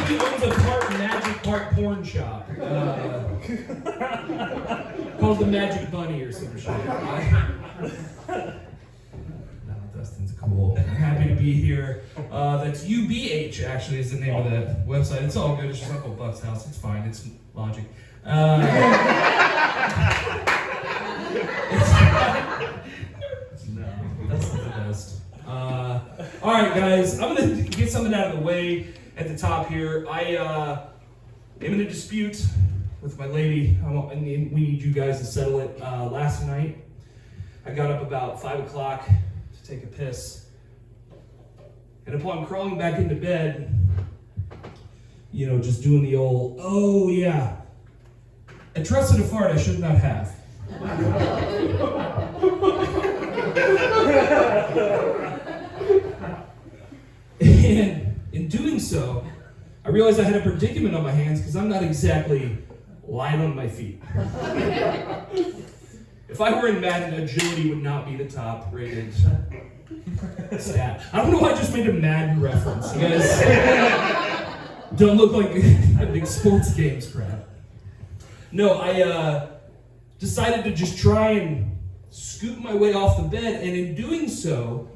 actually owns a part magic, part porn shop. Called the Magic Bunny or some shit. No, Dustin's cool. I'm happy to be here. That's UBH, actually, is the name of that website. It's all good. It's just Uncle Buck's house. It's fine. It's logic. No, that's the best. All right, guys. I'm going to get something out of the way at the top here. I am in a dispute with my lady. And we need you guys to settle it. Last night, I got up about 5 o'clock to take a piss. And upon crawling back into bed, just doing the old, oh yeah, I trusted a fart I should not have. And in doing so, I realized I had a predicament on my hands because I'm not exactly light on my feet. If I were in Madden, agility would not be the top rated stat. I don't know why I just made a Madden reference. You guys don't look like a big sports games crowd. No, I decided to just try and scoot my way off the bed, and in doing so,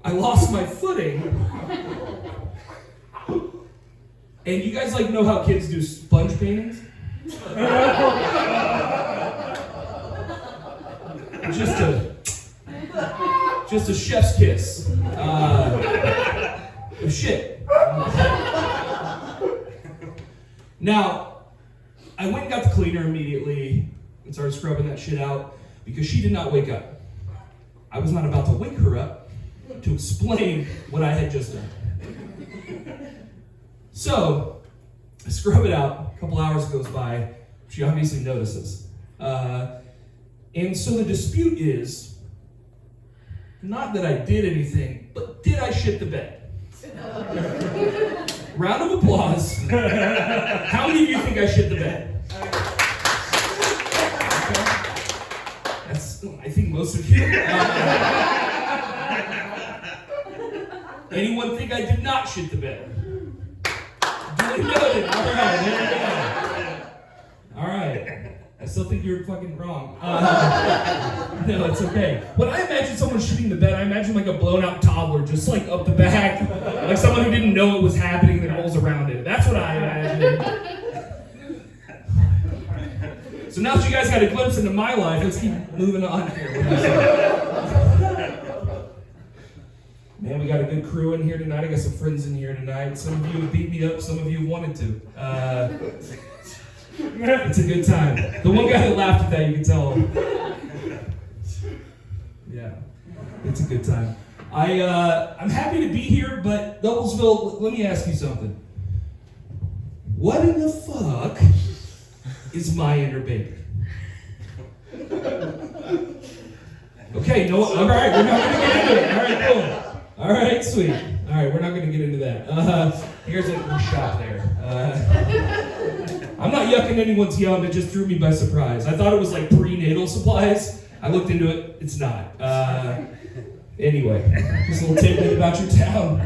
I lost my footing. And you guys know how kids do sponge paintings? Just a chef's kiss. Shit. Now, I went and got the cleaner immediately and started scrubbing that shit out because she did not wake up. I was not about to wake her up to explain what I had just done. So, I scrub it out. A couple hours goes by. She obviously notices. And so the dispute is, not that I did anything, but did I shit the bed? Round of applause. How many of you think I shit the bed? Okay. I think most of you. Anyone think I did not shit the bed? Duly noted. All right, there we go. All right. I still think you're fucking wrong. No, it's okay. When I imagine someone shitting the bed, I imagine a blown out toddler just up the back, like someone who didn't know it was happening that rolls around it. That's what I imagine. So now that you guys got a glimpse into my life, let's keep moving on here. Man, we got a good crew in here tonight. I got some friends in here tonight. Some of you have beat me up, some of you wanted to. It's a good time. The one guy that laughed at that, you can tell him. Yeah, it's a good time. I'm happy to be here, but Noblesville, let me ask you something. What in the fuck is my inner baby? Okay, no, all right, we're not gonna get into it. All right, cool. All right, sweet. All right, we're not gonna get into that. Here's a shot there. I'm not yucking anyone's yum, it just threw me by surprise. I thought it was prenatal supplies. I looked into it, it's not. Anyway, just a little tidbit about your town.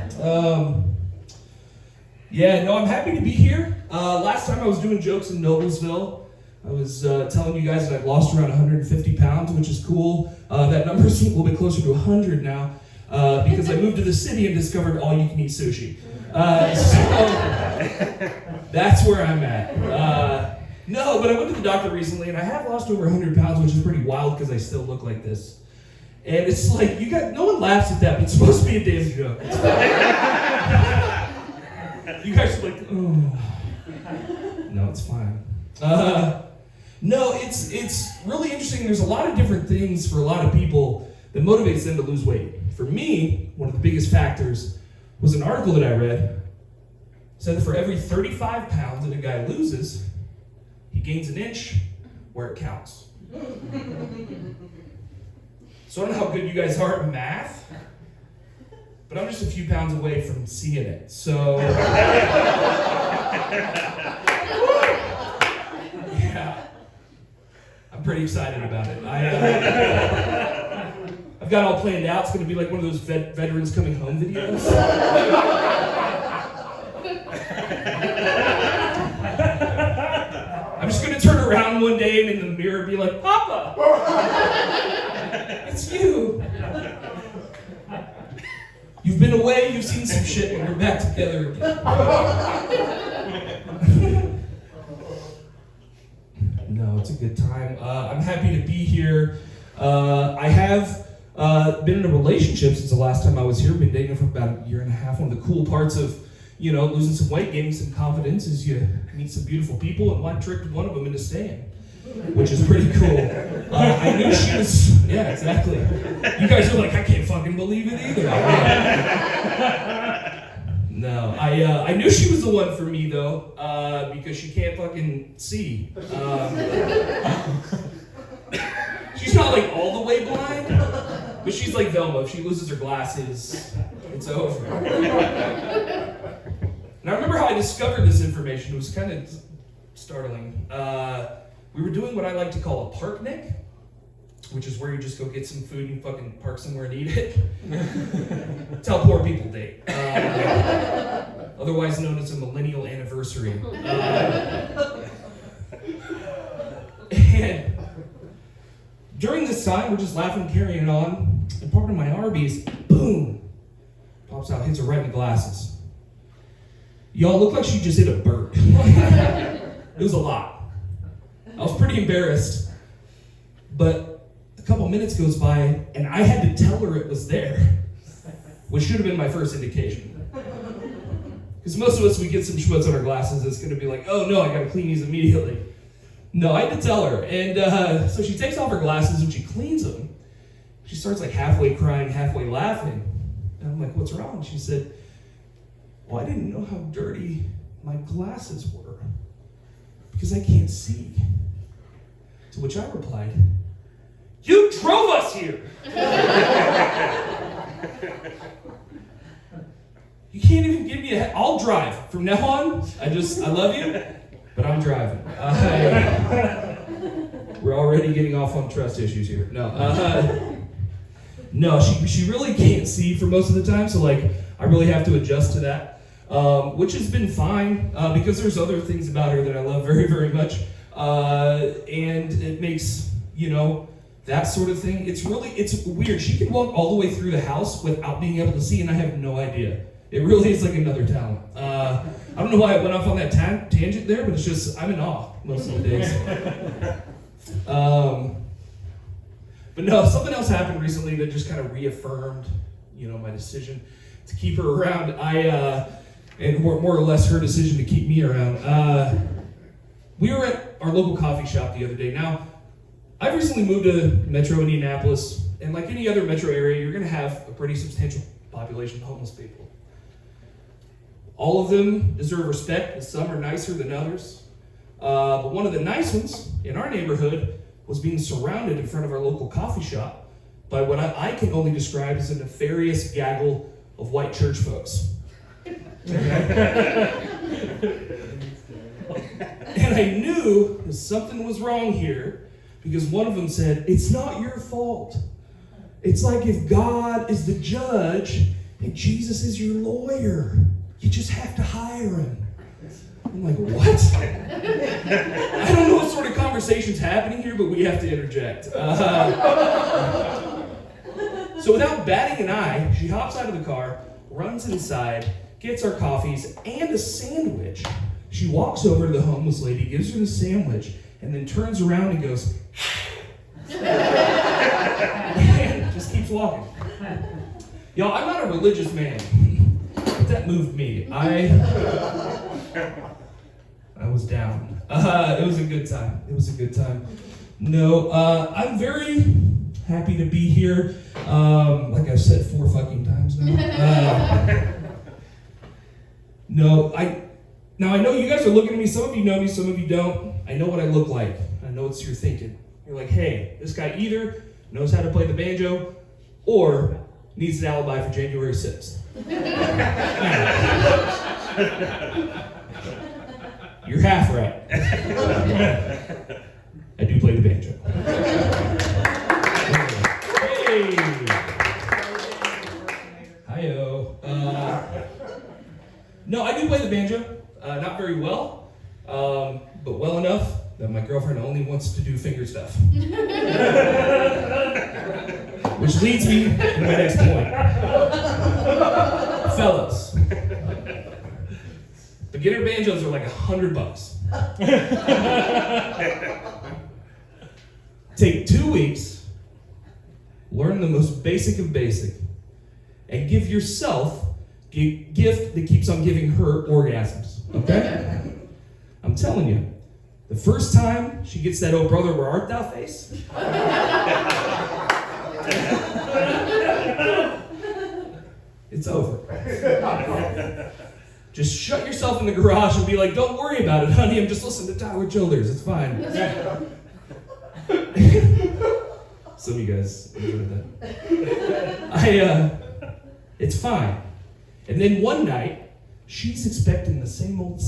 I'm happy to be here. Last time I was doing jokes in Noblesville, I was telling you guys that I've lost around 150 pounds, which is cool. That number's a little bit closer to 100 now, because I moved to the city and discovered all-you-can-eat sushi. So that's where I'm at. No, but I went to the doctor recently, and I have lost over 100 pounds, which is pretty wild because I still look like this. And it's no one laughs at that, but it's supposed to be a damn joke. You guys are like, oh. No, it's fine. No, it's really interesting. There's a lot of different things for a lot of people that motivates them to lose weight. For me, one of the biggest factors was an article that I read. Said that for every 35 pounds that a guy loses, he gains an inch where it counts. So I don't know how good you guys are at math, but I'm just a few pounds away from seeing it. So, yeah, I'm pretty excited about it. I've got it all planned out. It's going to be like one of those veterans coming home videos. I'm just gonna turn around one day and in the mirror be like, Papa! It's you! You've been away, you've seen some shit, and we're back together again. No, it's a good time. I'm happy to be here. I have been in a relationship since the last time I was here. Been dating for about a year and a half. One of the cool parts of, losing some weight, gaining some confidence is you meet some beautiful people, and one tricked one of them into staying, which is pretty cool. I knew she was, yeah, exactly. You guys are like, I can't fucking believe it either. No, I knew she was the one for me though, because she can't fucking see. She's not like all the way blind, but she's like Velma. If she loses her glasses, it's over. And I remember how I discovered this information. It was kind of startling. We were doing what I like to call a park nick, which is where you just go get some food and fucking park somewhere and eat it. That's how poor people date. Otherwise known as a millennial anniversary. And during this time, we're just laughing, carrying on, and part of my Arby's, boom, pops out, hits her right in the glasses. Y'all look like she just hit a bird. It was a lot. I was pretty embarrassed, but a couple minutes goes by, and I had to tell her it was there, which should have been my first indication. Because most of us, we get some schmutz on our glasses, it's going to be like, oh no, I got to clean these immediately. No, I had to tell her, and so she takes off her glasses and she cleans them. She starts like halfway crying, halfway laughing, and I'm like, what's wrong? And she said, well, I didn't know how dirty my glasses were, because I can't see. To which I replied, you drove us here! You can't even give me I'll drive. From now on, I love you, but I'm driving. We're already getting off on trust issues here. No, she really can't see for most of the time, so like, I really have to adjust to that, which has been fine, because there's other things about her that I love very, very much, and it makes, that sort of thing. It's weird. She can walk all the way through the house without being able to see, and I have no idea. It really is like another talent. I don't know why I went off on that tangent there, but it's just, I'm in awe most of the days. But no, something else happened recently that just kind of reaffirmed, my decision to keep her around. And more or less her decision to keep me around. We were at our local coffee shop the other day. Now, I've recently moved to Metro Indianapolis, and like any other metro area, you're going to have a pretty substantial population of homeless people. All of them deserve respect, and some are nicer than others. But one of the nice ones in our neighborhood was being surrounded in front of our local coffee shop by what I can only describe as a nefarious gaggle of white church folks. And I knew that something was wrong here because one of them said, it's not your fault. It's like if God is the judge and Jesus is your lawyer. You just have to hire him. I'm like, what? I don't know what sort of conversation's happening here, but we have to interject. So without batting an eye, she hops out of the car, runs inside, gets our coffees and a sandwich. She walks over to the homeless lady, gives her the sandwich, and then turns around and goes, and just keeps walking. Y'all, I'm not a religious man, but that moved me. I was down. It was a good time. No, I'm very happy to be here. Like I've said 4 fucking times now. Now I know you guys are looking at me. Some of you know me, some of you don't. I know what I look like. I know what you're thinking. You're like, hey, this guy either knows how to play the banjo or needs an alibi for January 6th. You're half right. I do play the banjo. Hey! Hi-yo. No, I do play the banjo. Not very well, but well enough that my girlfriend only wants to do finger stuff. Which leads me to my next point. Fellas, beginner banjos are like $100. Take 2 weeks, learn the most basic of basic, and give yourself a gift that keeps on giving her orgasms, okay? I'm telling you, the first time she gets that "oh brother, where art thou" face, it's over. Just shut yourself in the garage and be like, "Don't worry about it, honey, I'm just listening to Tyler Childers, it's fine." Some of you guys enjoyed that. It's fine. And then one night, she's expecting the same old,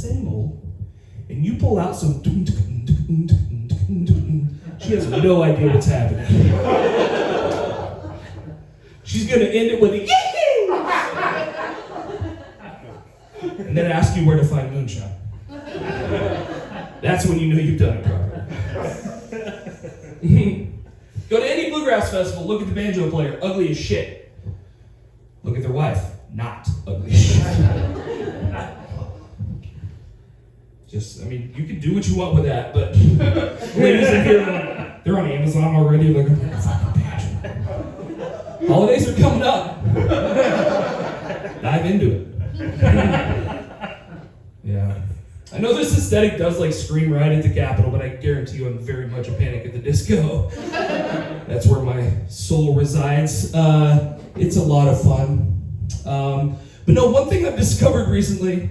and you pull out some she has no idea what's happening. She's gonna end it with a yee! And then ask you where to find moonshine. That's when you know you've done it properly. Go to any bluegrass festival, look at the banjo player, ugly as shit. Look at their wife, not ugly as shit. You can do what you want with that, but ladies in here, they're on Amazon already, like, holidays are coming up. Dive into it. Yeah. I know this aesthetic does like scream right at the Capitol, but I guarantee you I'm very much a Panic at the Disco. That's where my soul resides. It's a lot of fun. But no, one thing I've discovered recently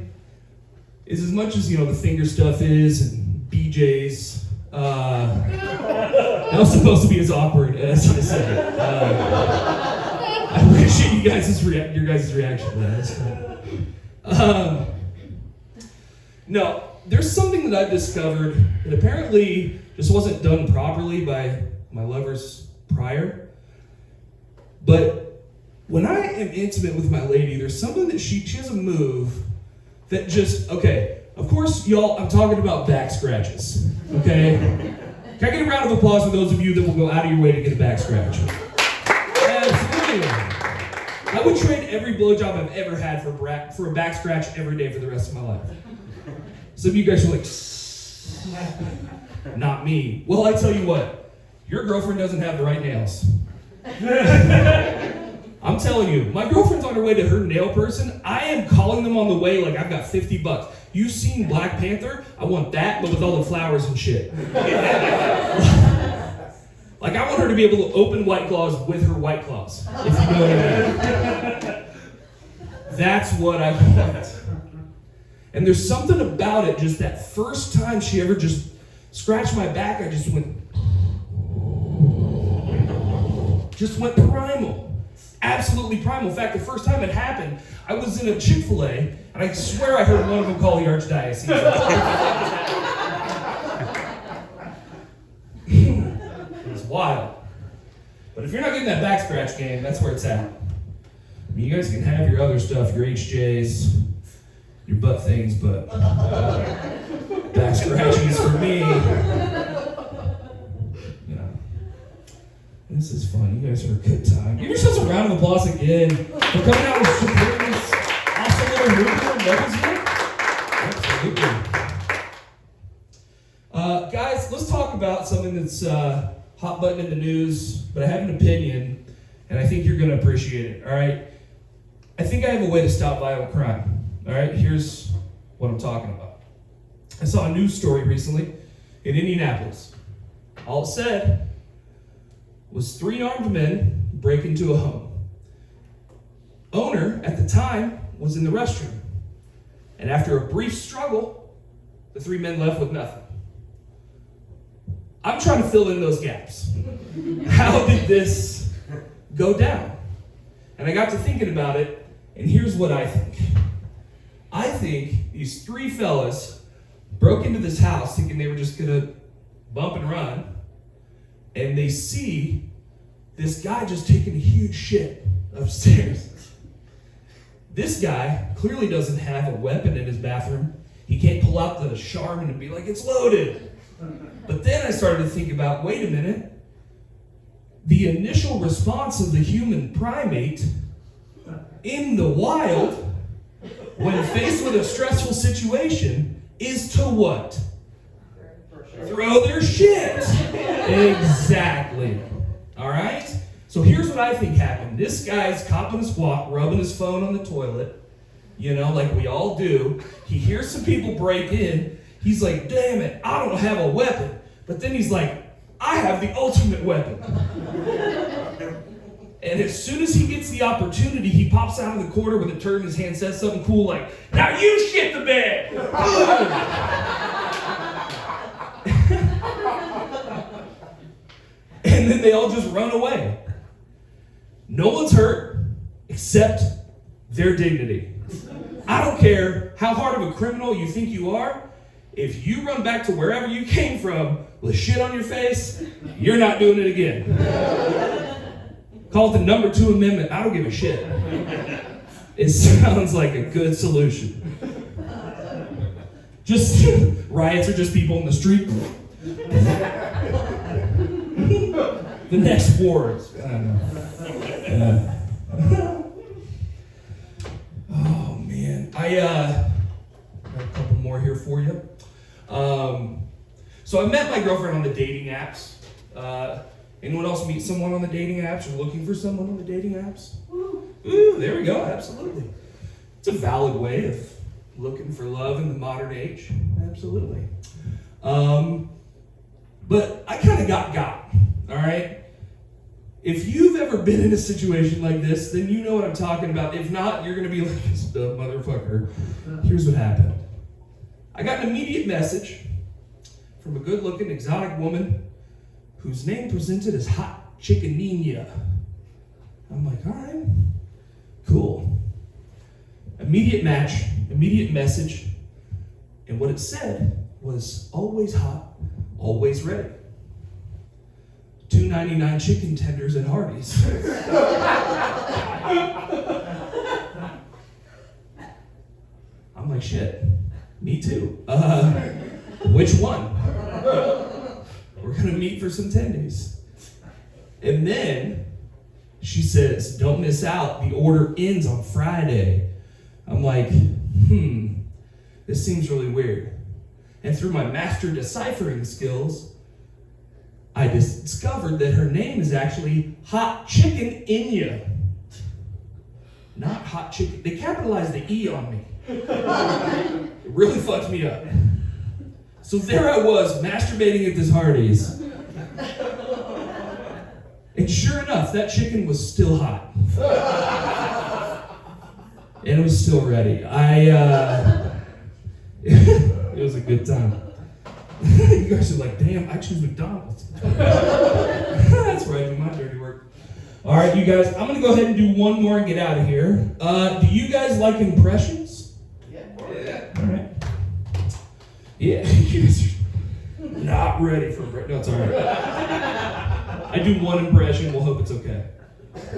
is as much as, the finger stuff is, and BJ's, that was supposed to be as awkward as I said it. I appreciate your guys' reaction to that. No, there's something that I've discovered that apparently just wasn't done properly by my lovers prior. But when I am intimate with my lady, there's something that she has a move that just, okay, of course, y'all, I'm talking about back scratches, okay? Can I get a round of applause for those of you that will go out of your way to get a back scratch? Absolutely. I would trade every blowjob I've ever had for a back scratch every day for the rest of my life. Some of you guys are like, not me. Well, I tell you what, your girlfriend doesn't have the right nails. I'm telling you, my girlfriend's on her way to her nail person. I am calling them on the way like I've got $50. You've seen Black Panther? I want that, but with all the flowers and shit. Like, I want her to be able to open White Claws with her White Claws, if you know what I mean. That's what I want. And there's something about it, just that first time she ever just scratched my back, I just went primal. Absolutely primal. In fact, the first time it happened, I was in a Chick-fil-A, and I swear I heard one of them call the Archdiocese. It was wild. But if you're not getting that back scratch game, that's where it's at. I mean, you guys can have your other stuff, your HJs, your butt things, but back scratching is for me. This is fun. You guys are a good time. Give yourselves a round of applause again for coming out with supporting this awesome little movie in Noblesville. Absolutely. Guys, let's talk about something that's hot button in the news, but I have an opinion, and I think you're going to appreciate it, all right? I think I have a way to stop violent crime, all right? Here's what I'm talking about. I saw a news story recently in Indianapolis. All it said was 3 armed men break into a home. Owner, at the time, was in the restroom. And after a brief struggle, the 3 men left with nothing. I'm trying to fill in those gaps. How did this go down? And I got to thinking about it, and here's what I think. I think these 3 fellas broke into this house thinking they were just gonna bump and run, and they see this guy just taking a huge shit upstairs. This guy clearly doesn't have a weapon in his bathroom. He can't pull out the Charmin and be like, it's loaded. But then I started to think about, wait a minute. The initial response of the human primate in the wild, when faced with a stressful situation, is to what? Throw their shit. Exactly. All right? So here's what I think happened. This guy's copping a squat, rubbing his phone on the toilet, like we all do. He hears some people break in. He's like, damn it, I don't have a weapon. But then he's like, I have the ultimate weapon. And as soon as he gets the opportunity, he pops out of the corner with a turd in his hand, says something cool like, now you shit the bed. And then they all just run away. No one's hurt except their dignity. I don't care how hard of a criminal you think you are. If you run back to wherever you came from with shit on your face, you're not doing it again. Call it the number 2 amendment. I don't give a shit. It sounds like a good solution. Just riots are just people in the street. The next war is, I don't know. Oh man, I got a couple more here for you. So I met my girlfriend on the dating apps. Anyone else meet someone on the dating apps or looking for someone on the dating apps? Ooh, there we go, absolutely. It's a valid way of looking for love in the modern age, absolutely. But I kind of got, all right? If you've ever been in a situation like this, then you know what I'm talking about. If not, you're going to be like, this dumb motherfucker. Here's what happened. I got an immediate message from a good-looking, exotic woman whose name presented as Hot Chickenina. I'm like, all right, cool. Immediate match, immediate message, and what it said was always hot, always ready. $2.99 chicken tenders at Hardee's. I'm like, shit, me too. Which one? We're gonna meet for some tendies. And then she says, don't miss out, the order ends on Friday. I'm like, this seems really weird. And through my master deciphering skills, I discovered that her name is actually Hot Chicken Inya. Not Hot Chicken. They capitalized the E on me. It really fucked me up. So there I was, masturbating at this Hardee's. And sure enough, that chicken was still hot. And it was still ready. It was a good time. You guys are like, damn, I choose McDonald's. That's where I do my dirty work. All right, you guys, I'm going to go ahead and do one more and get out of here. Do you guys like impressions? Yeah. All right. Yeah, you guys are not ready for... No, it's all right. I do one impression. We'll hope it's okay.